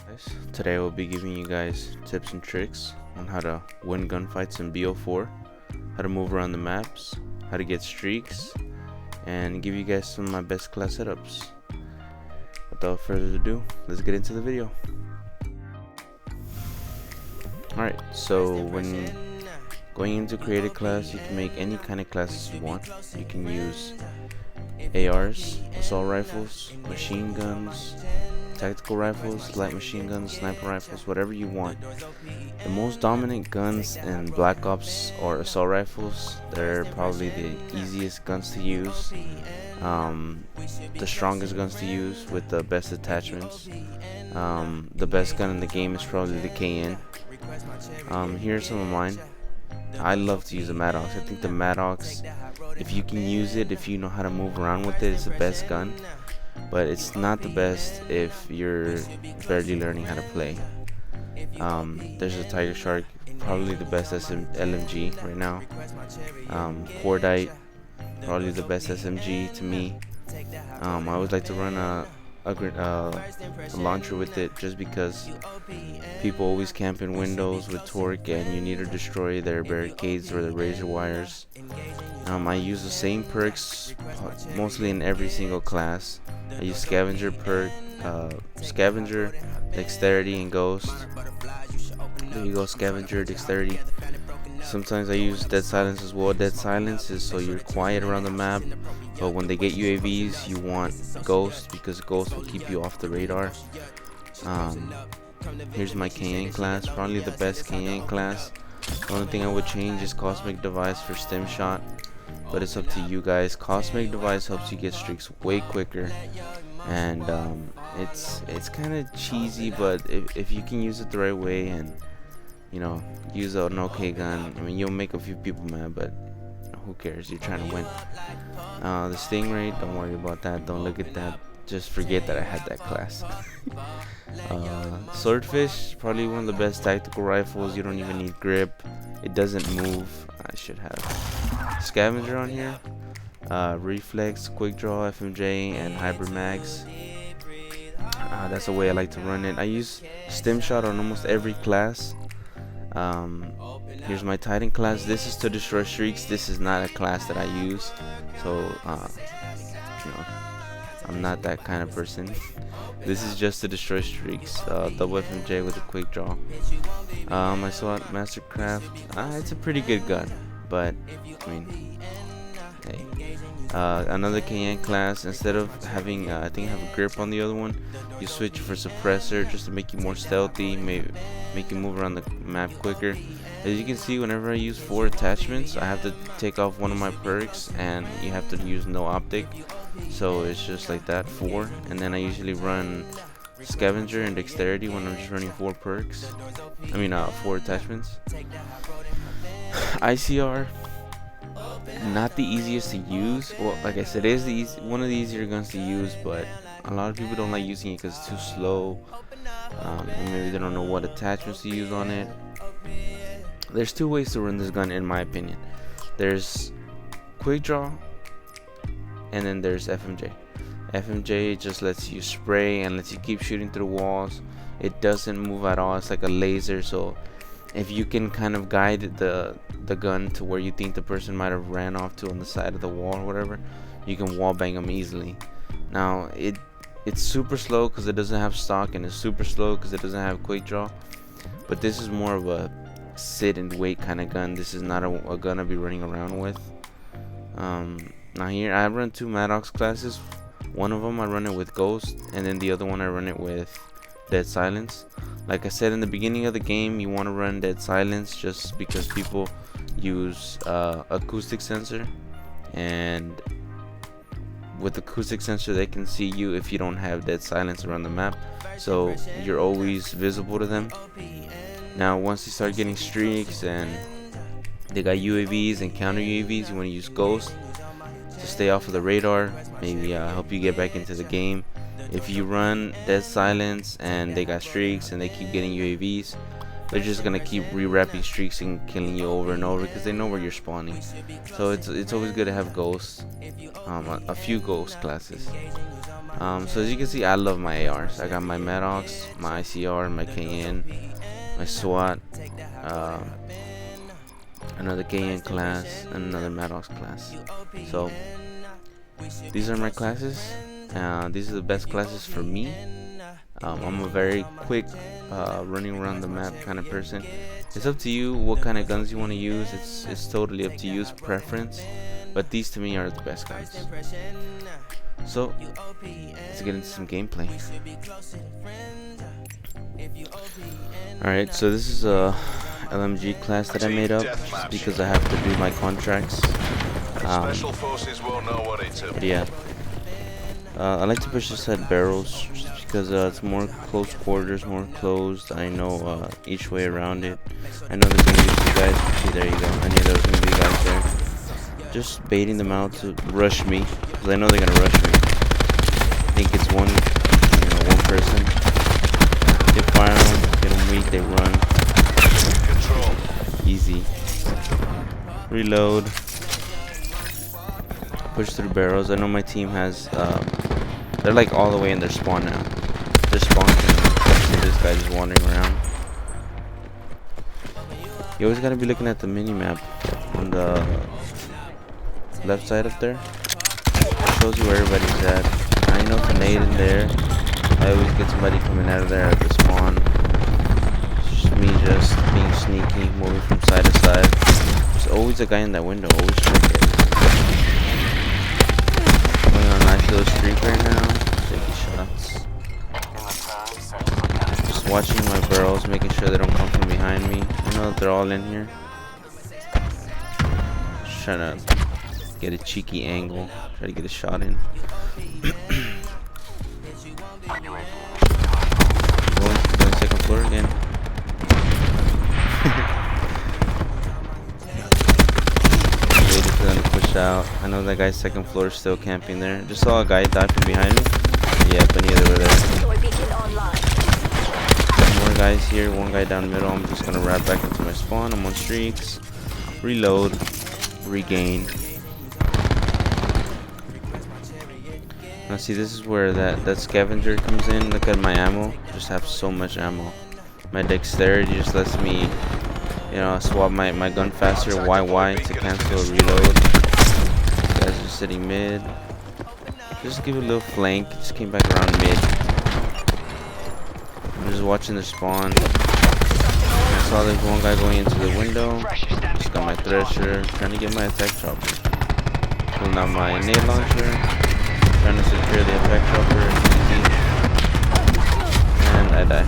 Guys, today I will be giving you guys tips and tricks on how to win gunfights in BO4, how to move around the maps, how to get streaks, and give you guys some of my best class setups. Without further ado, let's get into the video. Alright, so when going into create a class, you can make any kind of classes you want. You can use ARs, assault rifles, machine guns, tactical rifles, light machine guns, sniper rifles, whatever you want. The most dominant guns in Black Ops are assault rifles. They're probably the easiest guns to use, the strongest guns to use with the best attachments. The best gun in the game is probably the KN. Here's some of mine. I love to use the Maddox. I think the Maddox, if you can use it, if you know how to move around with it, it's the best gun. But it's not the best if you're barely learning how to play. There's a Tiger Shark, probably the best LMG right now. Cordite, probably the best SMG to me. I always like to run a launcher with it, just because people always camp in windows with torque and you need to destroy their barricades or their razor wires. I use the same perks mostly in every single class. I use scavenger perk, scavenger, dexterity, and ghost. There you go, scavenger, dexterity. Sometimes I use dead silence as well. Dead silence is so you're quiet around the map, but when they get UAVs, you want ghost, because ghost will keep you off the radar. Here's my KN class, probably the best KN class. The only thing I would change is cosmic device for stim shot, but it's up to you guys. Cosmic device helps you get streaks way quicker, and it's kind of cheesy, but if you can use it the right way and use an okay gun, I mean, you'll make a few people mad, but who cares? You're trying to win. The Stingray, don't worry about that. Don't look at that. Just forget that I had that class. Swordfish, probably one of the best tactical rifles. You don't even need grip. It doesn't move. I should have scavenger on here. Reflex, quick draw, FMJ, and hybrid mags. That's the way I like to run it. I use stim shot on almost every class. Here's my Titan class. This is to destroy streaks. This is not a class that I use, so I'm not that kind of person. This is just to destroy streaks. Double FMJ with a quick draw. I saw Mastercraft. It's a pretty good gun, but I mean, hey. Another KN class, instead of having I think I have a grip on the other one, you switch for suppressor just to make you more stealthy, maybe make you move around the map quicker. As you can see, whenever I use 4 attachments, I have to take off one of my perks, and you have to use no optic, so it's just like that, 4. And then I usually run scavenger and dexterity when I'm just running 4 perks, 4 attachments. ICR, not the easiest to use. Well, like I said, it is one of the easier guns to use, but a lot of people don't like using it because it's too slow, and maybe they don't know what attachments to use on it. There's 2 ways to run this gun, in my opinion. There's quick draw, and then there's FMJ. FMJ just lets you spray and lets you keep shooting through walls. It doesn't move at all. It's like a laser, so if you can kind of guide the gun to where you think the person might have ran off to on the side of the wall or whatever, you can wall bang them easily. Now it's super slow because it doesn't have stock, and it's super slow because it doesn't have quick draw, but this is more of a sit and wait kind of gun. This is not a gun I'll be running around with. Now here I run 2 Maddox classes. One of them I run it with Ghost, and then the other one I run it with Dead Silence. Like I said in the beginning of the game, you want to run Dead Silence just because people use acoustic sensor, and with acoustic sensor they can see you if you don't have Dead Silence around the map, so you're always visible to them. Now once you start getting streaks and they got UAVs and counter UAVs, you want to use Ghost to stay off of the radar, maybe help you get back into the game. If you run Dead Silence and they got streaks and they keep getting UAVs, they're just gonna keep re-wrapping streaks and killing you over and over because they know where you're spawning. So it's always good to have ghosts, a few ghost classes. So as you can see, I love my ARs. I got my Maddox, my ICR, my KN, my SWAT, another KN class, and another Maddox class. So these are my classes. These are the best classes for me. I'm a very quick running around the map kind of person. It's up to you what kind of guns you want to use. It's totally up to you, it's preference. But these to me are the best guns. So let's get into some gameplay. Alright, so this is a LMG class that I made up just because I have to do my contracts. Special forces won't know what it's about. Yeah. I like to push this at barrels just because it's more close quarters, more closed. I know each way around it. I know there's gonna be some guys. See, there you go. I knew there was gonna be guys there. Just baiting them out to rush me because I know they're gonna rush me. I think it's one person. They fire them, get them weak, they run. Control. Easy. Reload. Push through barrels. I know my team has they're like all the way in their spawn now. They're spawning. See, this guy just wandering around. You always gotta be looking at the mini map on the left side up there. It shows you where everybody's at. I know grenade in there. I always get somebody coming out of there at the spawn. It's just me just being sneaky, moving from side to side. There's always a guy in that window. Always check it. Going on a nice little streak right now. Taking shots. Just watching my barrels, making sure they don't come from behind me. I know that they're all in here. Just trying to get a cheeky angle. Try to get a shot in. Going second floor again. Waiting for them to push out. I know that guy's second floor is still camping there. Just saw a guy die from behind me. Yeah, but neither were there. More guys here. One guy down middle. I'm just gonna wrap back into my spawn. I'm on streaks. Reload. Regain. Now see, this is where that scavenger comes in. Look at my ammo. Just have so much ammo. My dexterity just lets me, swap my gun faster. YY to cancel a reload. These guys are sitting mid. Just give it a little flank. Just came back around mid. I'm just watching the spawn. I saw there's one guy going into the window. Just got my thresher. Trying to get my attack chopper. Pulling out my nade launcher. Trying to secure the attack chopper. And I die.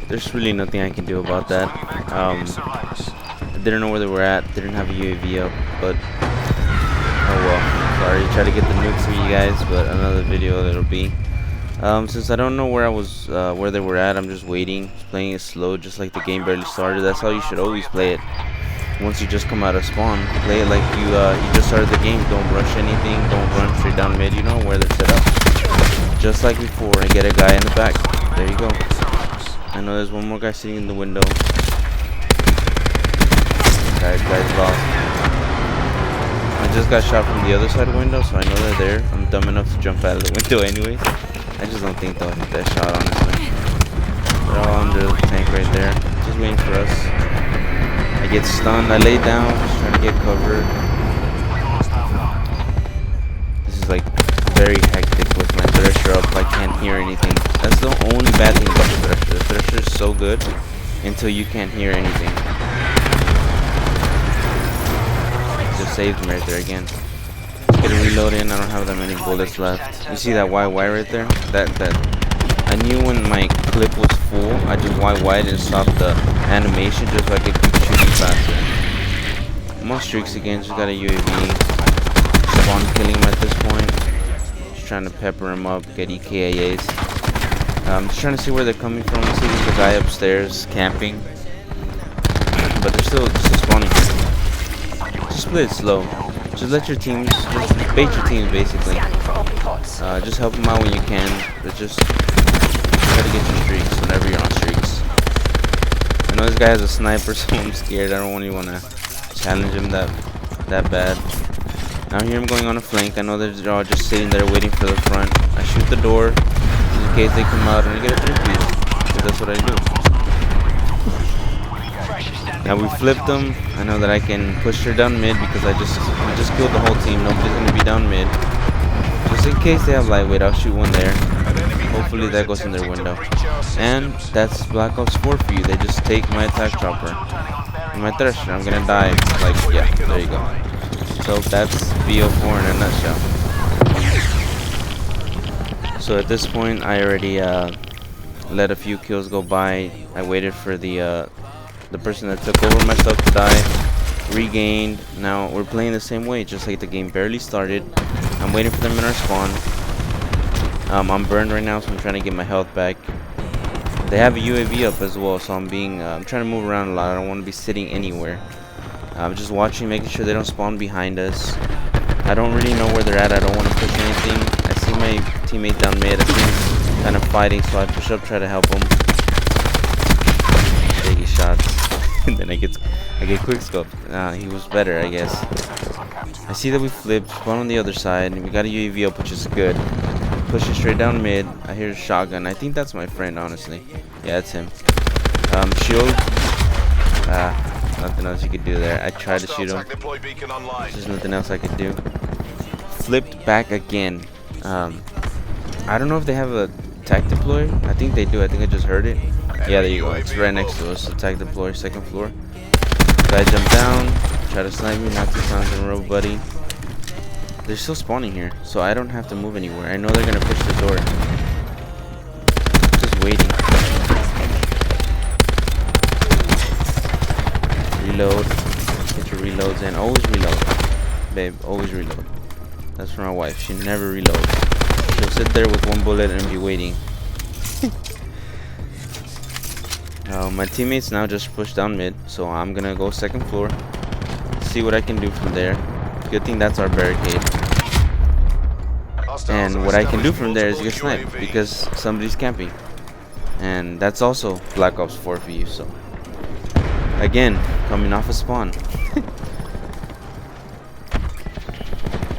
There's really nothing I can do about that. I didn't know where they were at. Didn't have a UAV up, but oh well. Sorry, try to get the nuke for you guys, but another video it'll be. Since I don't know where I was, where they were at, I'm just waiting, playing it slow, just like the game barely started. That's how you should always play it. Once you just come out of spawn, play it like you just started the game. Don't rush anything. Don't run straight down mid. You know where they're set up. Just like before, and get a guy in the back. There you go. I know there's one more guy sitting in the window. Guy's lost. I just got shot from the other side of the window, so I know they're there. I'm dumb enough to jump out of the window anyways. I just don't think they'll hit that shot, honestly. They're all under the tank right there. Just waiting for us. I get stunned. I lay down, just trying to get covered. This is like very hectic with my thresher up. I can't hear anything. That's the only bad thing about the thresher. The thresher is so good until you can't hear anything. Just saved me right there again. Get a reload in. I don't have that many bullets left. You see that YY right there? That I knew when my clip was full, I just YY'd and stopped the animation just so I could keep shooting faster. I'm on streaks again. Just got a UAV. Spawn killing him at this point. Just trying to pepper him up, get EKIAs. I'm just trying to see where they're coming from. I see there's a guy upstairs camping, but they're still spawning. Just play it slow. Just let your teams, just bait your teams basically. Just help them out when you can. But just try gotta get your streaks whenever you're on streaks. I know this guy has a sniper, so I'm scared. I don't really want to challenge him that bad. Now here I'm going on a flank. I know they're all just sitting there waiting for the front. I shoot the door in case they come out and I get a 3-piece, because that's what I do. Now we flipped them. I know that I can push her down mid because we just killed the whole team. Nobody's gonna be down mid. Just in case they have lightweight, I'll shoot one there. Hopefully that goes in their window. And that's Black Ops 4 for you. They just take my attack chopper and my thresher. I'm gonna die. Like, yeah, there you go. So that's BO4 in a nutshell. So at this point, I already let a few kills go by. I waited for the person that took over my stuff to die, regained. Now we're playing the same way, just like the game barely started. I'm waiting for them in our spawn. I'm burned right now, so I'm trying to get my health back. They have a UAV up as well, so I'm trying to move around a lot. I don't want to be sitting anywhere. I'm just watching, making sure they don't spawn behind us. I don't really know where they're at. I don't want to push anything. I see my teammate down mid. I see him kind of fighting, so I push up, try to help him. Biggie shots. And then I get quick scope. He was better, I guess. I see that we flipped, spawn on the other side, and we got a UAV up, which is good. Pushing straight down mid. I hear a shotgun. I think that's my friend, honestly. Yeah, it's him. Shield. Nothing else you could do there. I tried to shoot him. There's nothing else I could do. Flipped back again. I don't know if they have a tac deploy. I think they do. I think I just heard it. Yeah, there you go. It's right next to us. Attack deploy, second floor. Guy jumped down, try to snipe me, not 2 times in a row, buddy. They're still spawning here, so I don't have to move anywhere. I know they're gonna push the door. Just waiting. Reload. Get your reloads in. Always reload, babe. Always reload. That's for my wife. She never reloads. She'll sit there with 1 bullet and be waiting. My teammates now just pushed down mid, so I'm gonna go second floor, see what I can do from there. Good thing that's our barricade. And what I can do from there is get sniped because somebody's camping. And that's also Black Ops 4 for you. So again, coming off a spawn.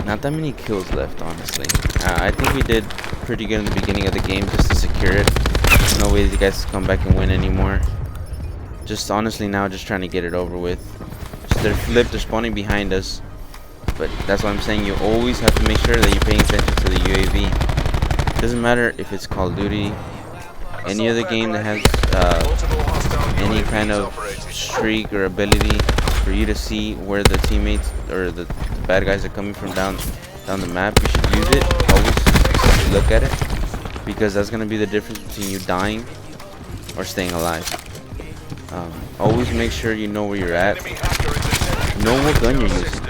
Not that many kills left, honestly. I think we did pretty good in the beginning of the game just to secure it. No way these guys come back and win anymore. Just honestly now just trying to get it over with. So they're flipped, they're spawning behind us. But that's why I'm saying you always have to make sure that you're paying attention to the UAV. Doesn't matter if it's Call of Duty, any other game that has any kind of streak or ability for you to see where the teammates or the bad guys are coming from down the map. You should use it. Always look at it, because that's gonna be the difference between you dying or staying alive. Always make sure you know where you're at. Know what gun you're using.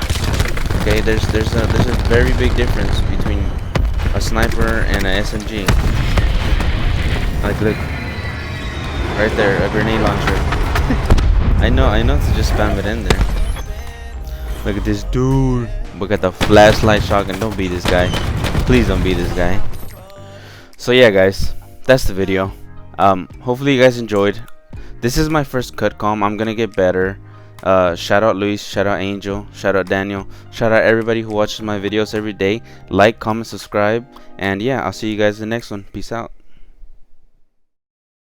Okay, there's a very big difference between a sniper and an SMG. Like, look, right there, a grenade launcher. I know to just spam it in there. Look at this dude. Look at the flashlight shotgun. Don't be this guy. Please don't be this guy. So yeah, guys, that's the video. Hopefully you guys enjoyed. This is my first cut com. I'm gonna get better. Shout out Luis, shout out Angel, shout out Daniel, shout out everybody who watches my videos every day. Like, comment, subscribe, and yeah, I'll see you guys in the next one. Peace out.